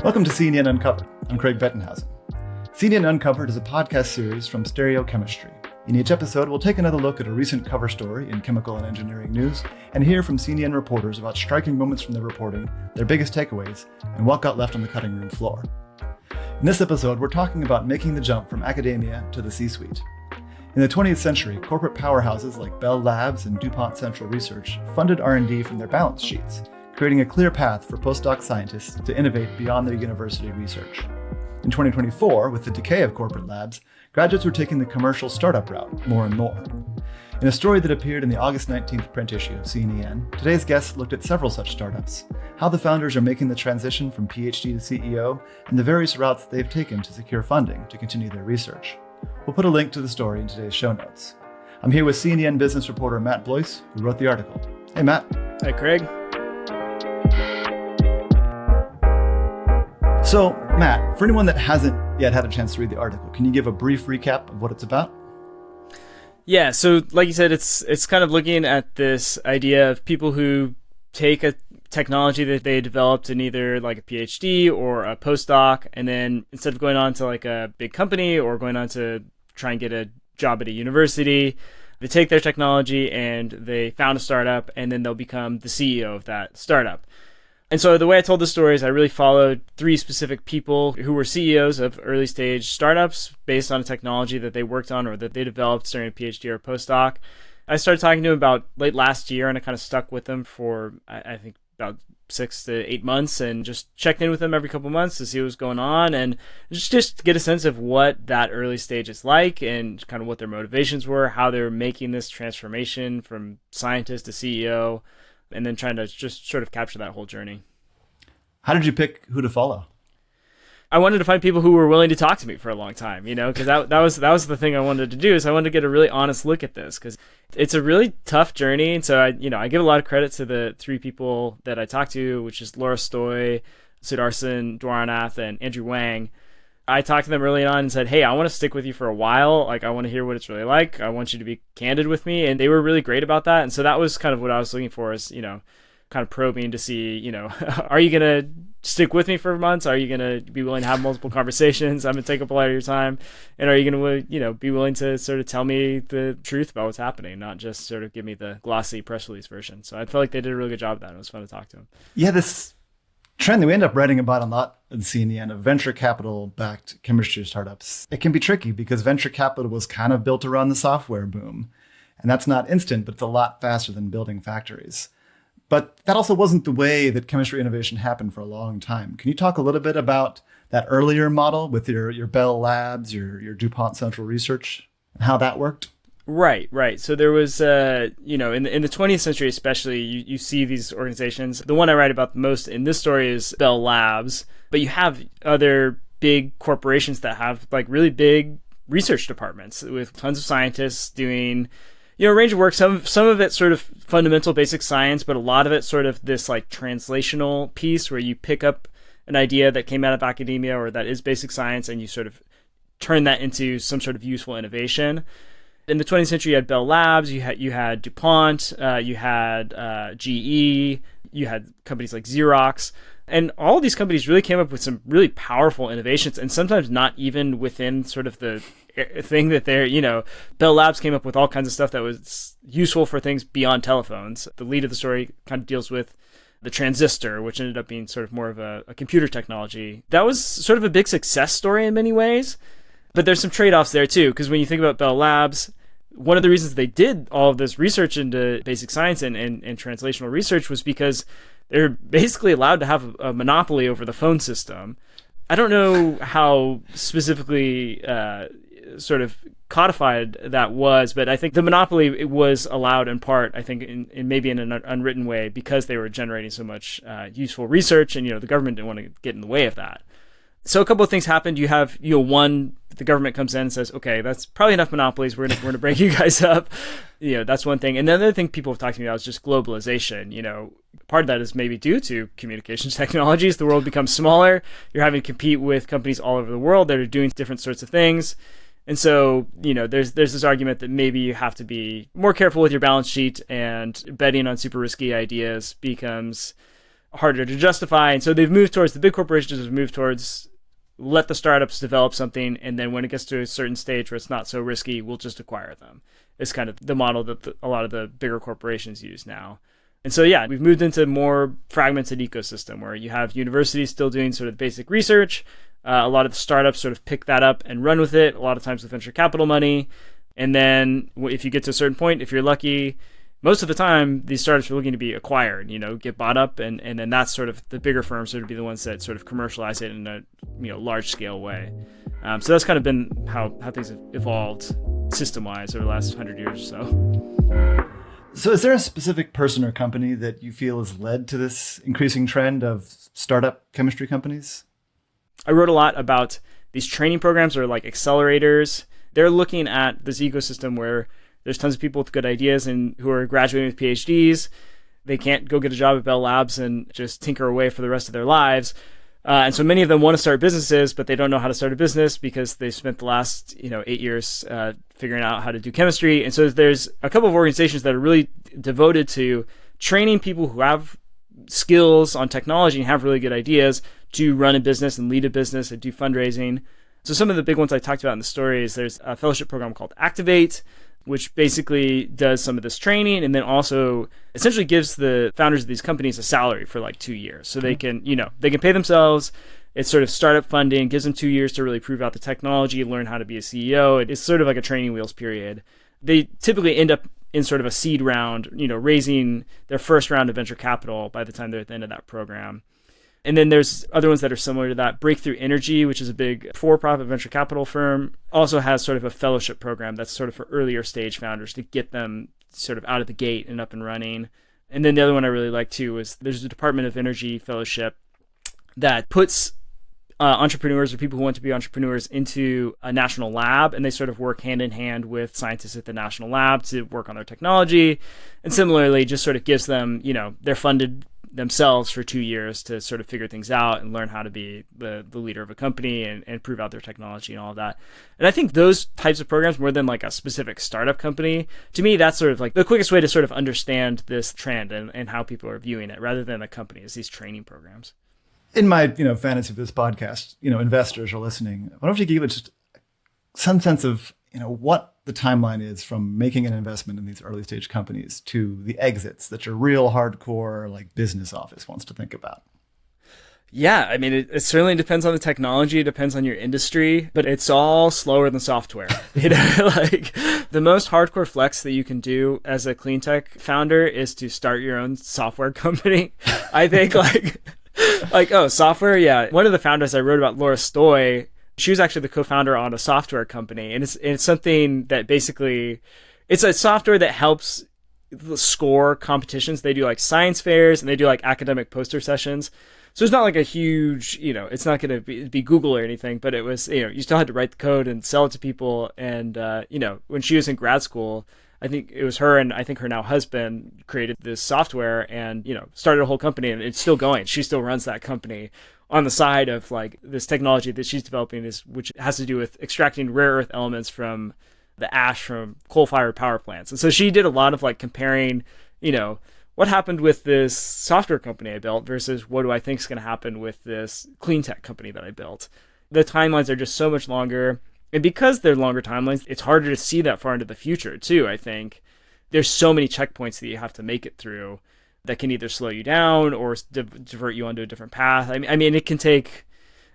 Welcome to C&EN Uncovered. I'm Craig Bettenhausen. C&EN Uncovered is a podcast series from Stereochemistry. In each episode, we'll take another look at a recent cover story in chemical and engineering news and hear from C&EN reporters about striking moments from their reporting, their biggest takeaways, and what got left on the cutting room floor. In this episode, we're talking about making the jump from academia to the C-suite. In the 20th century, corporate powerhouses like Bell Labs and DuPont Central Research funded R&D from their balance sheets, creating a clear path for postdoc scientists to innovate beyond their university research. In 2024, with the decay of corporate labs, graduates were taking the commercial startup route more and more. In a story that appeared in the August 19th print issue of C&EN, today's guest looked at several such startups, how the founders are making the transition from PhD to CEO, and the various routes they've taken to secure funding to continue their research. We'll put a link to the story in today's show notes. I'm here with C&EN business reporter Matt Blois, who wrote the article. Hey, Matt. Hi, Craig. So, Matt, for anyone that hasn't yet had a chance to read the article, can you give a brief recap of what it's about? Yeah, so like you said, it's kind of looking at this idea of people who take a technology that they developed in either like a PhD or a postdoc, and then instead of going on to like a big company or going on to try and get a job at a university, they take their technology and they found a startup, and then they'll become the CEO of that startup. And so the way I told the story is I really followed three specific people who were CEOs of early stage startups based on a technology that they worked on or that they developed during a PhD or a postdoc. I started talking to them about late last year, and I kind of stuck with them for, I think, about 6 to 8 months, and just checked in with them every couple months to see what was going on and just to get a sense of what that early stage is like and kind of what their motivations were, how they're making this transformation from scientist to CEO, and then trying to just sort of capture that whole journey. How did you pick who to follow? I wanted to find people who were willing to talk to me for a long time, because that was the thing I wanted to do. Is I wanted to get a really honest look at this, because it's a really tough journey. And so I give a lot of credit to the three people that I talked to, which is Laura Stoy, Sudarshan Dwaranath, and Andrew Wang. I talked to them early on and said, hey, I want to stick with you for a while. Like, I want to hear what it's really like. I want you to be candid with me. And they were really great about that. And so that was kind of what I was looking for, is, kind of probing to see, are you going to stick with me for months? Are you going to be willing to have multiple conversations? I'm going to take up a lot of your time. And are you going to, be willing to sort of tell me the truth about what's happening, not just sort of give me the glossy press release version? So I felt like they did a really good job of that. It was fun to talk to them. Yeah, this trend that we end up writing about a lot in C&EN of venture capital-backed chemistry startups, it can be tricky because venture capital was kind of built around the software boom. And that's not instant, but it's a lot faster than building factories. But that also wasn't the way that chemistry innovation happened for a long time. Can you talk a little bit about that earlier model with your Bell Labs, your DuPont Central Research, and how that worked? Right. So there was, in the 20th century especially, you see these organizations. The one I write about the most in this story is Bell Labs, but you have other big corporations that have like really big research departments with tons of scientists doing a range of work. Some of it sort of fundamental basic science, but a lot of it sort of this like translational piece where you pick up an idea that came out of academia or that is basic science and you sort of turn that into some sort of useful innovation. In the 20th century, you had Bell Labs, you had DuPont, you had GE, you had companies like Xerox. And all of these companies really came up with some really powerful innovations, and sometimes not even within sort of the thing that they're, Bell Labs came up with all kinds of stuff that was useful for things beyond telephones. The lead of the story kind of deals with the transistor, which ended up being sort of more of a computer technology. That was sort of a big success story in many ways, but there's some trade-offs there too, because when you think about Bell Labs, one of the reasons they did all of this research into basic science and translational research was because they're basically allowed to have a monopoly over the phone system. I don't know how specifically sort of codified that was, but I think the monopoly was allowed in part, I think, in maybe in an unwritten way, because they were generating so much useful research, and the government didn't want to get in the way of that. So a couple of things happened. You have, one, the government comes in and says, okay, that's probably enough monopolies. We're gonna break you guys up. That's one thing. And the other thing people have talked to me about is just globalization. Part of that is maybe due to communications technologies. The world becomes smaller. You're having to compete with companies all over the world that are doing different sorts of things. And so, there's this argument that maybe you have to be more careful with your balance sheet, and betting on super risky ideas becomes harder to justify. And so they've moved towards, the big corporations have moved towards, let the startups develop something, and then when it gets to a certain stage where it's not so risky, we'll just acquire them. It's kind of the model that a lot of the bigger corporations use now. And so, yeah, we've moved into more fragmented ecosystem where you have universities still doing sort of basic research. A lot of the startups sort of pick that up and run with it, a lot of times with venture capital money. And then if you get to a certain point, if you're lucky, most of the time, these startups are looking to be acquired, get bought up, and then that's sort of the bigger firms sort of be the ones that sort of commercialize it in a large scale way. So that's kind of been how things have evolved system-wise over the last 100 years or so. So is there a specific person or company that you feel has led to this increasing trend of startup chemistry companies? I wrote a lot about these training programs or like accelerators. They're looking at this ecosystem where there's tons of people with good ideas and who are graduating with PhDs. They can't go get a job at Bell Labs and just tinker away for the rest of their lives. And so many of them want to start businesses, but they don't know how to start a business because they spent the last 8 years figuring out how to do chemistry. And so there's a couple of organizations that are really devoted to training people who have skills on technology and have really good ideas to run a business and lead a business and do fundraising. So some of the big ones I talked about in the story is there's a fellowship program called Activate, which basically does some of this training and then also essentially gives the founders of these companies a salary for like 2 years. So they can, they can pay themselves. It's sort of startup funding, gives them 2 years to really prove out the technology, learn how to be a CEO. It's sort of like a training wheels period. They typically end up in sort of a seed round, raising their first round of venture capital by the time they're at the end of that program. And then there's other ones that are similar to that. Breakthrough Energy, which is a big for-profit venture capital firm, also has sort of a fellowship program that's sort of for earlier stage founders to get them sort of out of the gate and up and running. And then the other one I really like too is there's a Department of Energy fellowship that puts entrepreneurs or people who want to be entrepreneurs into a national lab, and they sort of work hand in hand with scientists at the national lab to work on their technology. And similarly, just sort of gives them, they're funded themselves for 2 years to sort of figure things out and learn how to be the leader of a company and prove out their technology and all of that. And I think those types of programs, more than like a specific startup company, to me, that's sort of like the quickest way to sort of understand this trend and how people are viewing it rather than a company, is these training programs. In my, fantasy of this podcast, investors are listening. I wonder if you give it just some sense of, what the timeline is from making an investment in these early stage companies to the exits that your real hardcore like business office wants to think about. Yeah, I mean, it certainly depends on the technology. It depends on your industry, but it's all slower than software. Like the most hardcore flex that you can do as a clean tech founder is to start your own software company. I think software. Yeah. One of the founders I wrote about, Laura Stoy, she was actually the co-founder on a software company. And it's something that basically, it's a software that helps score competitions. They do like science fairs and they do like academic poster sessions. So it's not like a huge, it's not going to be Google or anything, but it was, you still had to write the code and sell it to people. And, when she was in grad school, I think it was her and I think her now husband created this software and, started a whole company, and it's still going. She still runs that company on the side of like this technology that she's developing, which has to do with extracting rare earth elements from the ash from coal-fired power plants. And so she did a lot of like comparing, what happened with this software company I built versus what do I think is going to happen with this clean tech company that I built. The timelines are just so much longer. And because they're longer timelines, it's harder to see that far into the future too, I think. There's so many checkpoints that you have to make it through that can either slow you down or divert you onto a different path. I mean, it can take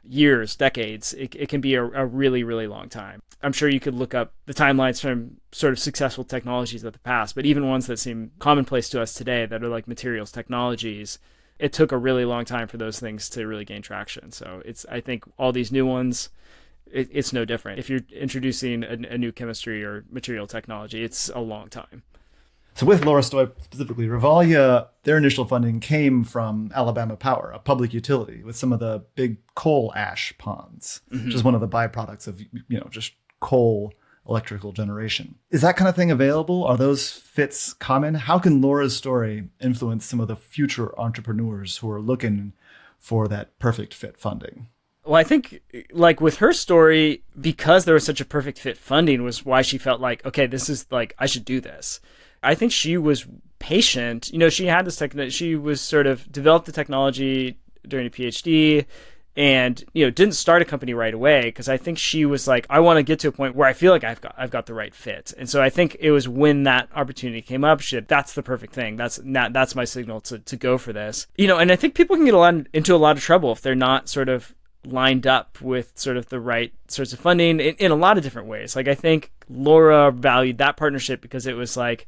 years, decades. It can be a really, really long time. I'm sure you could look up the timelines from sort of successful technologies of the past, but even ones that seem commonplace to us today that are like materials technologies, it took a really long time for those things to really gain traction. So I think all these new ones, it's no different. If you're introducing a new chemistry or material technology, it's a long time. So with Laura Stoy specifically, Revalia, their initial funding came from Alabama Power, a public utility with some of the big coal ash ponds, which is one of the byproducts of, just coal electrical generation. Is that kind of thing available? Are those fits common? How can Laura's story influence some of the future entrepreneurs who are looking for that perfect fit funding? Well, I think like with her story, because there was such a perfect fit funding was why she felt like, okay, this is like, I should do this. I think she was patient. She had this she was sort of developed the technology during a PhD, and didn't start a company right away, because I think she was like, I want to get to a point where I feel like I've got the right fit. And so I think it was when that opportunity came up, she said, that's the perfect thing. That's my signal to go for this. And I think people can get into a lot of trouble if they're not sort of lined up with sort of the right sorts of funding in a lot of different ways. Like, I think Laura valued that partnership because it was like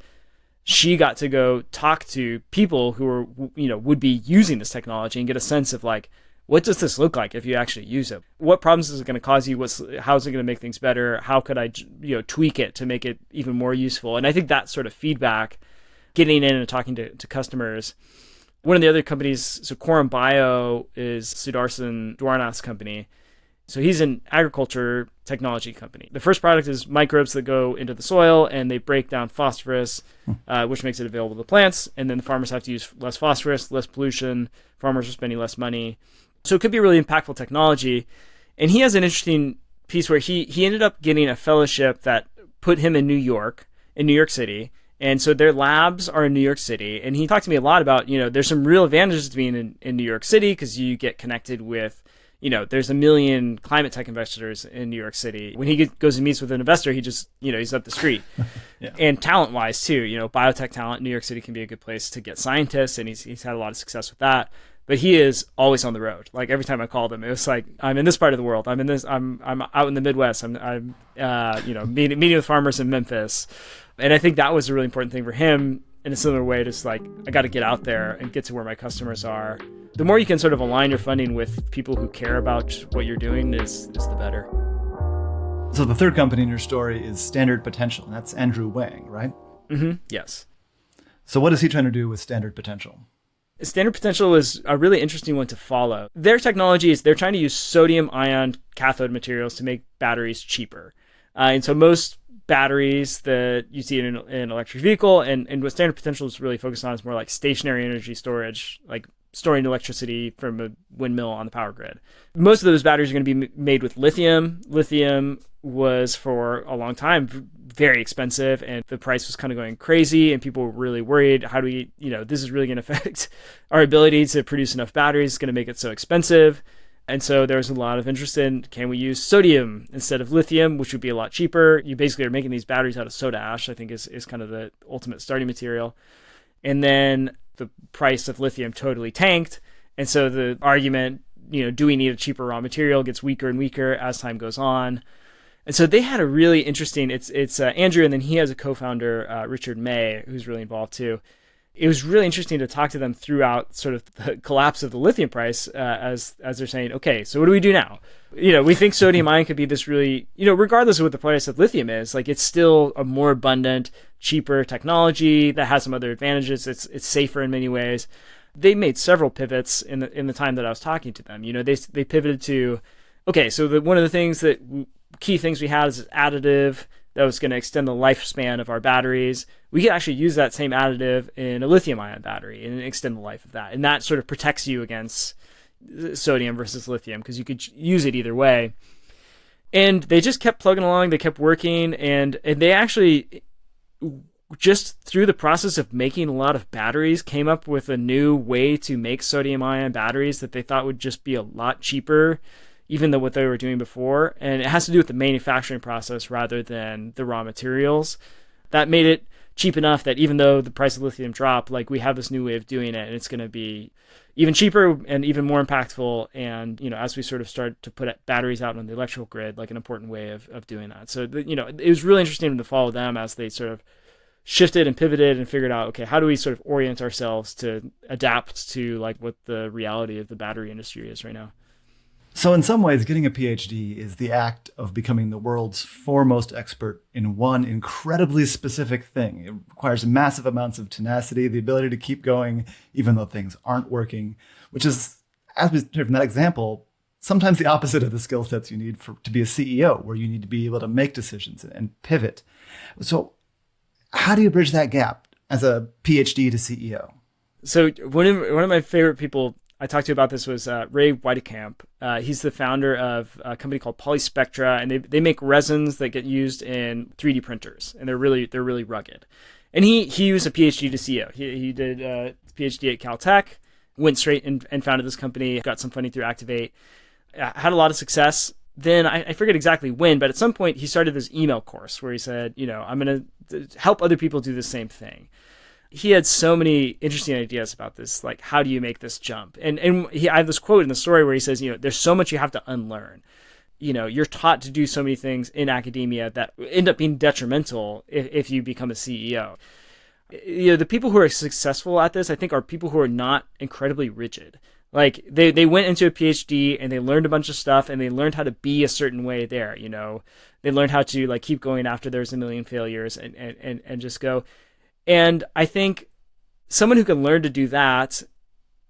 she got to go talk to people who were, would be using this technology and get a sense of like, what does this look like if you actually use it? What problems is it going to cause you? How is it going to make things better? How could I, tweak it to make it even more useful? And I think that sort of feedback, getting in and talking to customers. One of the other companies, so Quorum Bio is Sudarshan Dwarnath's company. So he's an agriculture technology company. The first product is microbes that go into the soil and they break down phosphorus, which makes it available to plants. And then the farmers have to use less phosphorus, less pollution. Farmers are spending less money. So it could be really impactful technology. And he has an interesting piece where he ended up getting a fellowship that put him in New York City. And so their labs are in New York City. And he talked to me a lot about, there's some real advantages to being in New York City, because you get connected with, there's 1 million climate tech investors in New York City. When he goes and meets with an investor, he just, he's up the street. Yeah. And talent-wise too, biotech talent in New York City can be a good place to get scientists, and he's had a lot of success with that. But he is always on the road. Like, every time I called him, it was like, I'm in this part of the world. I'm out in the Midwest. I'm meeting with farmers in Memphis. And I think that was a really important thing for him, in a similar way, just like, I got to get out there and get to where my customers are. The more you can sort of align your funding with people who care about what you're doing is the better. So the third company in your story is Standard Potential. And that's Andrew Wang, right? Mm-hmm. Yes. So what is he trying to do with Standard Potential? Standard Potential was a really interesting one to follow. Their technology is they're trying to use sodium-ion cathode materials to make batteries cheaper. And so most batteries that you see in an electric vehicle, and what Standard Potential is really focused on is more like stationary energy storage, like storing electricity from a windmill on the power grid. Most of those batteries are going to be made with lithium. Lithium was, for a long time, very expensive, and the price was kind of going crazy, and people were really worried, how do we, this is really going to affect our ability to produce enough batteries. It's going to make it so expensive. And so there's a lot of interest in, can we use sodium instead of lithium, which would be a lot cheaper? You basically are making these batteries out of soda ash, I think is kind of the ultimate starting material. And then the price of lithium totally tanked. And so the argument, do we need a cheaper raw material, gets weaker and weaker as time goes on. And so they had a really interesting, it's Andrew, and then he has a co-founder, Richard May, who's really involved too. It was really interesting to talk to them throughout sort of the collapse of the lithium price, as they're saying, okay, so what do we do now? We think sodium ion could be this really, regardless of what the price of lithium is, like, it's still a more abundant, cheaper technology that has some other advantages. It's safer in many ways. They made several pivots in the time that I was talking to them. They pivoted to, okay, so one of the key things we had is additive that was going to extend the lifespan of our batteries. We could actually use that same additive in a lithium-ion battery and extend the life of that. And that sort of protects you against sodium versus lithium, because you could use it either way. And they just kept plugging along. They kept working. And they actually, just through the process of making a lot of batteries, came up with a new way to make sodium-ion batteries that they thought would just be a lot cheaper even than what they were doing before. And it has to do with the manufacturing process rather than the raw materials. That made it cheap enough that even though the price of lithium dropped, like, we have this new way of doing it, and it's going to be even cheaper and even more impactful. And, as we sort of start to put batteries out on the electrical grid, like, an important way of doing that. So, it was really interesting to follow them as they sort of shifted and pivoted and figured out, okay, how do we sort of orient ourselves to adapt to, like, what the reality of the battery industry is right now. So in some ways, getting a PhD is the act of becoming the world's foremost expert in one incredibly specific thing. It requires massive amounts of tenacity, the ability to keep going even though things aren't working, which is, as we heard from that example, sometimes the opposite of the skill sets you need to be a CEO, where you need to be able to make decisions and pivot. So how do you bridge that gap as a PhD to CEO? So one of my favorite people I talked to about this was Ray Weidekamp. He's the founder of a company called Polyspectra, and they make resins that get used in 3D printers, and they're really rugged. And he was a PhD to CEO. He did a PhD at Caltech, went straight and founded this company, got some funding through Activate, had a lot of success. Then I forget exactly when, but at some point he started this email course where he said, I'm going to help other people do the same thing. He had so many interesting ideas about this, like how do you make this jump? And I have this quote in the story where he says, there's so much you have to unlearn. You're taught to do so many things in academia that end up being detrimental if you become a CEO. The people who are successful at this, I think, are people who are not incredibly rigid. Like they went into a PhD and they learned a bunch of stuff and they learned how to be a certain way there. They learned how to like keep going after there's a million failures and just go. And I think someone who can learn to do that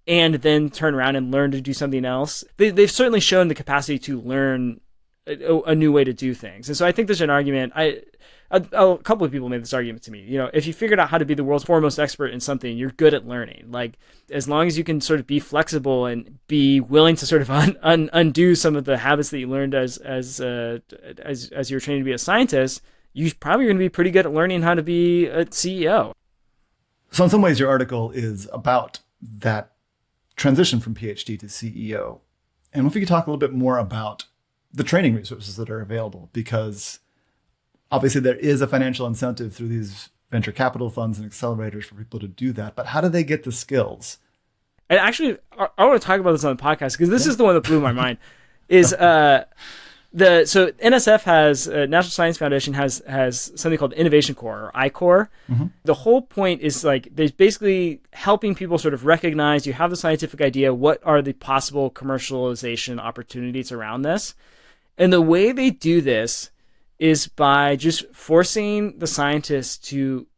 and then turn around and learn to do something else, they've certainly shown the capacity to learn a new way to do things. And so I think there's an argument. A couple of people made this argument to me. If you figured out how to be the world's foremost expert in something, you're good at learning. Like, as long as you can sort of be flexible and be willing to sort of undo some of the habits that you learned as you're trained to be a scientist, you're probably going to be pretty good at learning how to be a CEO. So in some ways, your article is about that transition from PhD to CEO. And if we could talk a little bit more about the training resources that are available, because obviously there is a financial incentive through these venture capital funds and accelerators for people to do that. But how do they get the skills? And actually, I want to talk about this on the podcast because this is the one that blew my mind. So NSF has National Science Foundation has something called Innovation Core or I-Core. Mm-hmm. The whole point is like there's basically helping people sort of recognize you have the scientific idea, what are the possible commercialization opportunities around this, and the way they do this is by just forcing the scientists to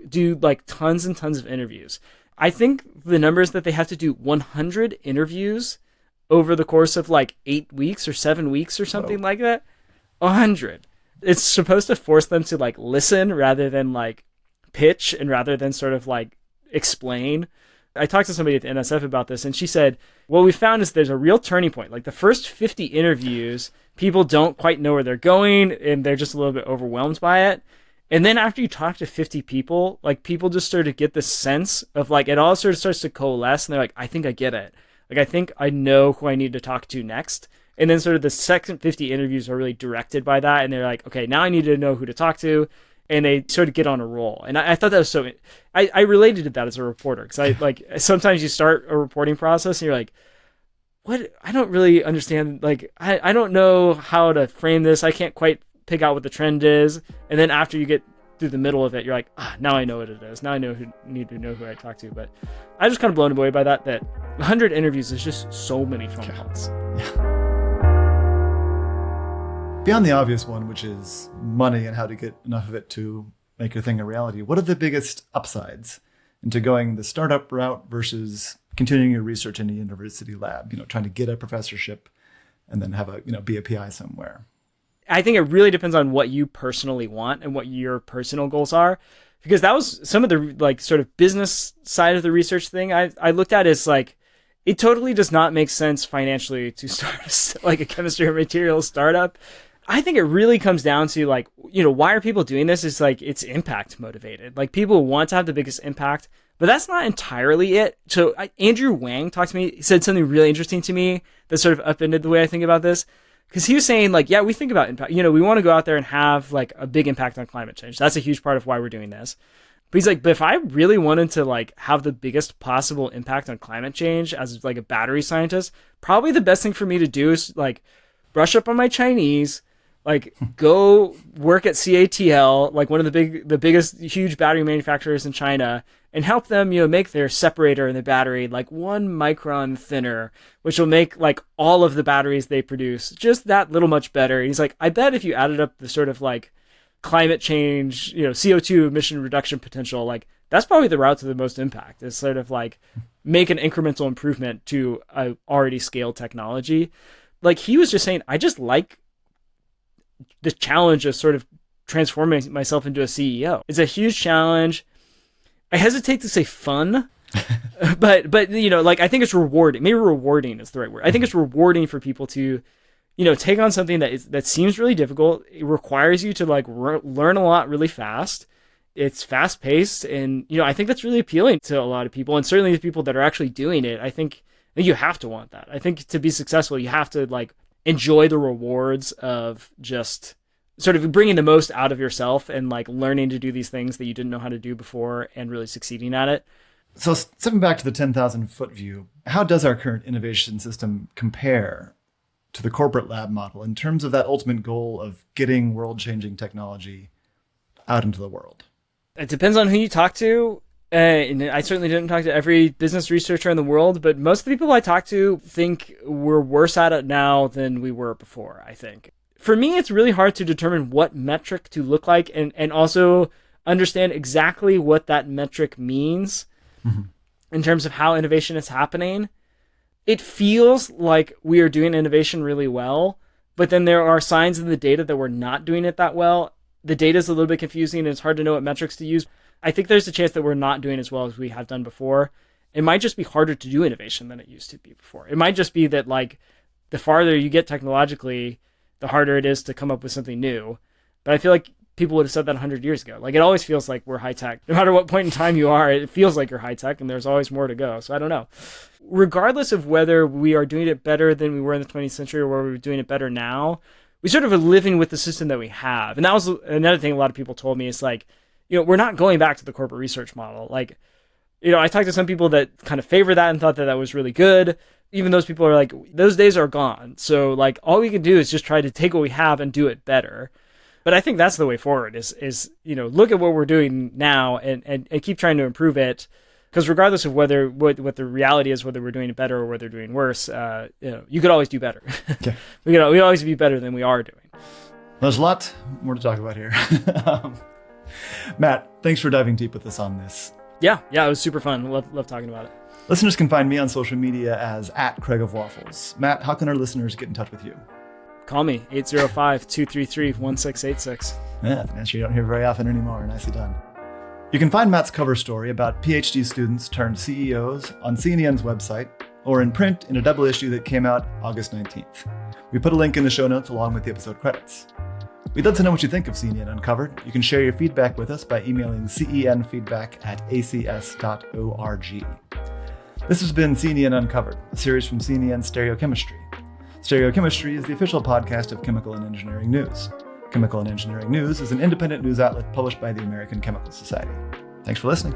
do like tons and tons of interviews. I think the numbers that they have to do 100 interviews over the course of like 8 weeks or 7 weeks or something like that. 100. It's supposed to force them to like listen rather than like pitch and rather than sort of like explain. I talked to somebody at the NSF about this and she said, what we found is there's a real turning point. Like the first 50 interviews, people don't quite know where they're going and they're just a little bit overwhelmed by it. And then after you talk to 50 people, like people just sort of get this sense of like, it all sort of starts to coalesce and they're like, I think I get it. Like, I think I know who I need to talk to next. And then sort of the second 50 interviews are really directed by that. And they're like, okay, now I need to know who to talk to. And they sort of get on a roll. And I thought that was so, I related to that as a reporter. Because I like, sometimes you start a reporting process and you're like, what? I don't really understand. Like, I don't know how to frame this. I can't quite pick out what the trend is. And then after you get through the middle of it, you're like, now I know what it is. Now I need to know who I talk to. But I was just kind of blown away by that 100 interviews is just so many phone calls. Yeah. Beyond the obvious one, which is money and how to get enough of it to make your thing a reality, what are the biggest upsides into going the startup route versus continuing your research in a university lab, trying to get a professorship and then have be a PI somewhere? I think it really depends on what you personally want and what your personal goals are, because that was some of the like sort of business side of the research thing I looked at is like, it totally does not make sense financially to start like a chemistry or materials startup. I think it really comes down to like, why are people doing this? Is like, it's impact motivated. Like people want to have the biggest impact, but that's not entirely it. So Andrew Wang talked to me, he said something really interesting to me that sort of upended the way I think about this. Because he was saying, like, yeah, we think about impact. We want to go out there and have, like, a big impact on climate change. That's a huge part of why we're doing this. But he's like, but if I really wanted to, like, have the biggest possible impact on climate change as, like, a battery scientist, probably the best thing for me to do is, like, brush up on my Chinese, like, go work at CATL, like, one of the biggest, huge battery manufacturers in China, and help them, make their separator in the battery like 1 micron thinner, which will make like all of the batteries they produce just that little much better. And he's like, I bet if you added up the sort of like climate change, CO2 emission reduction potential, like that's probably the route to the most impact, is sort of like make an incremental improvement to a already scaled technology. Like he was just saying, I just like the challenge of sort of transforming myself into a CEO. It's a huge challenge. I hesitate to say fun, but like I think it's rewarding. Maybe rewarding is the right word. I think it's rewarding for people to, take on something that seems really difficult. It requires you to like learn a lot really fast. It's fast paced. And, I think that's really appealing to a lot of people, and certainly the people that are actually doing it. I think you have to want that. I think to be successful, you have to like enjoy the rewards of just sort of bringing the most out of yourself and like learning to do these things that you didn't know how to do before and really succeeding at it. So stepping back to the 10,000 foot view, how does our current innovation system compare to the corporate lab model in terms of that ultimate goal of getting world-changing technology out into the world? It depends on who you talk to. And I certainly didn't talk to every business researcher in the world, but most of the people I talk to think we're worse at it now than we were before, I think. For me, it's really hard to determine what metric to look like and also understand exactly what that metric means in terms of how innovation is happening. It feels like we are doing innovation really well, but then there are signs in the data that we're not doing it that well. The data is a little bit confusing and it's hard to know what metrics to use. I think there's a chance that we're not doing as well as we have done before. It might just be harder to do innovation than it used to be before. It might just be that like the farther you get technologically, the harder it is to come up with something new. But I feel like people would have said that 100 years ago. Like it always feels like we're high tech. No matter what point in time you are, it feels like you're high tech and there's always more to go. So I don't know. Regardless of whether we are doing it better than we were in the 20th century or whether we're doing it better now, we sort of are living with the system that we have. And that was another thing a lot of people told me is like, we're not going back to the corporate research model. Like, I talked to some people that kind of favor that and thought that that was really good. Even those people are like, those days are gone. So like all we can do is just try to take what we have and do it better. But I think that's the way forward is look at what we're doing now and keep trying to improve it. Because regardless of what the reality is, whether we're doing it better or whether we're doing worse, you could always do better. Okay. we could always be better than we are doing. There's a lot more to talk about here. Matt, thanks for diving deep with us on this. Yeah, it was super fun. Love talking about it. Listeners can find me on social media as @CraigofWaffles. Matt, how can our listeners get in touch with you? Call me, 805-233-1686. Yeah, that's an answer you don't hear very often anymore. Nicely done. You can find Matt's cover story about PhD students turned CEOs on C&EN's website or in print in a double issue that came out August 19th. We put a link in the show notes along with the episode credits. We'd love to know what you think of C&EN Uncovered. You can share your feedback with us by emailing cenfeedback@acs.org. This has been C&EN Uncovered, a series from C&EN Stereochemistry. Stereochemistry is the official podcast of Chemical and Engineering News. Chemical and Engineering News is an independent news outlet published by the American Chemical Society. Thanks for listening.